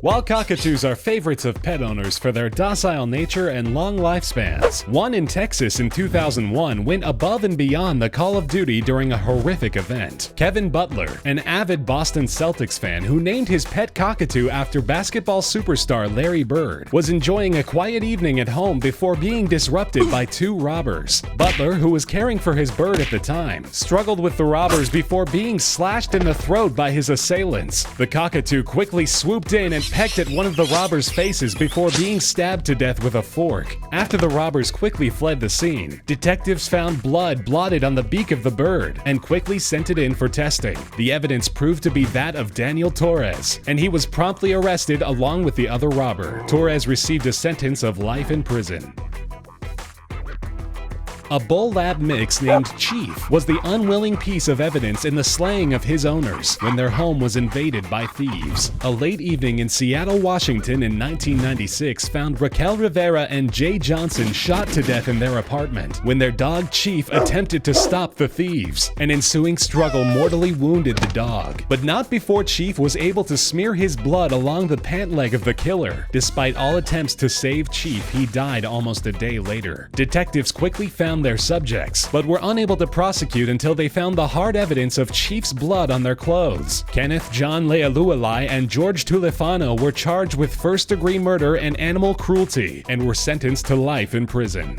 While cockatoos are favorites of pet owners for their docile nature and long lifespans, one in Texas in 2001 went above and beyond the call of duty during a horrific event. Kevin Butler, an avid Boston Celtics fan who named his pet cockatoo after basketball superstar Larry Bird, was enjoying a quiet evening at home before being disrupted by two robbers. Butler, who was caring for his bird at the time, struggled with the robbers before being slashed in the throat by his assailants. The cockatoo quickly swooped in and pecked at one of the robbers' faces before being stabbed to death with a fork. After the robbers quickly fled the scene, detectives found blood blotted on the beak of the bird and quickly sent it in for testing. The evidence proved to be that of Daniel Torres, and he was promptly arrested along with the other robber. Torres received a sentence of life in prison. A bull lab mix named Chief was the unwilling piece of evidence in the slaying of his owners when their home was invaded by thieves. A late evening in Seattle, Washington in 1996 found Raquel Rivera and Jay Johnson shot to death in their apartment when their dog Chief attempted to stop the thieves. An ensuing struggle mortally wounded the dog, but not before Chief was able to smear his blood along the pant leg of the killer. Despite all attempts to save Chief, he died almost a day later. Detectives quickly found their subjects, but were unable to prosecute until they found the hard evidence of Chief's blood on their clothes. Kenneth John Lealualai and George Tulifano were charged with first-degree murder and animal cruelty and were sentenced to life in prison.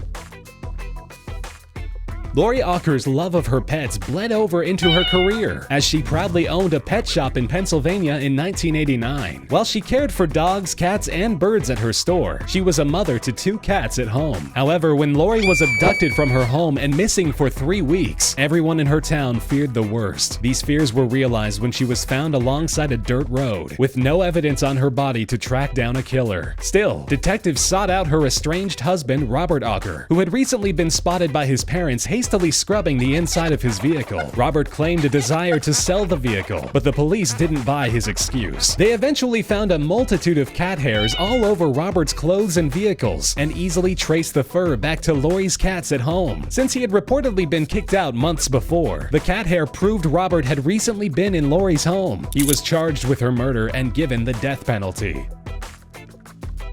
Lori Auger's love of her pets bled over into her career, as she proudly owned a pet shop in Pennsylvania in 1989. While she cared for dogs, cats, and birds at her store, she was a mother to two cats at home. However, when Lori was abducted from her home and missing for 3 weeks, everyone in her town feared the worst. These fears were realized when she was found alongside a dirt road, with no evidence on her body to track down a killer. Still, detectives sought out her estranged husband, Robert Auger, who had recently been spotted by his parents hastily scrubbing the inside of his vehicle. Robert claimed a desire to sell the vehicle, but the police didn't buy his excuse. They eventually found a multitude of cat hairs all over Robert's clothes and vehicles, and easily traced the fur back to Lori's cats at home. Since he had reportedly been kicked out months before, the cat hair proved Robert had recently been in Lori's home. He was charged with her murder and given the death penalty.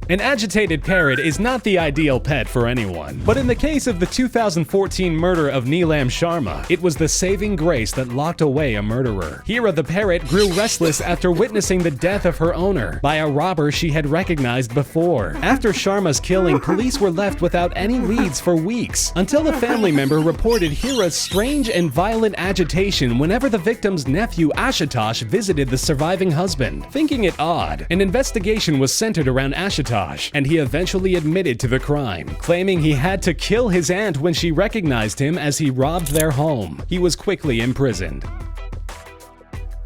An agitated parrot is not the ideal pet for anyone, but in the case of the 2014 murder of Neelam Sharma, it was the saving grace that locked away a murderer. Hira the parrot grew restless after witnessing the death of her owner by a robber she had recognized before. After Sharma's killing, police were left without any leads for weeks, until a family member reported Hira's strange and violent agitation whenever the victim's nephew Ashutosh visited the surviving husband. Thinking it odd, an investigation was centered around Ashutosh, and he eventually admitted to the crime, claiming he had to kill his aunt when she recognized him as he robbed their home. He was quickly imprisoned.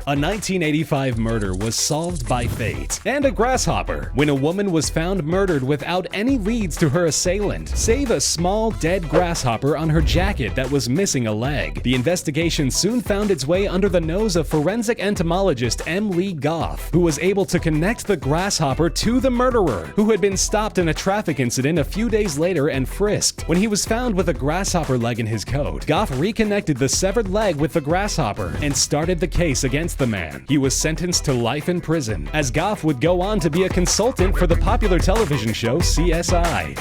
A 1985 murder was solved by fate and a grasshopper when a woman was found murdered without any leads to her assailant, save a small dead grasshopper on her jacket that was missing a leg. The investigation soon found its way under the nose of forensic entomologist M. Lee Goff, who was able to connect the grasshopper to the murderer, who had been stopped in a traffic incident a few days later and frisked. When he was found with a grasshopper leg in his coat, Goff reconnected the severed leg with the grasshopper and started the case against the man. He was sentenced to life in prison, as Goff would go on to be a consultant for the popular television show CSI.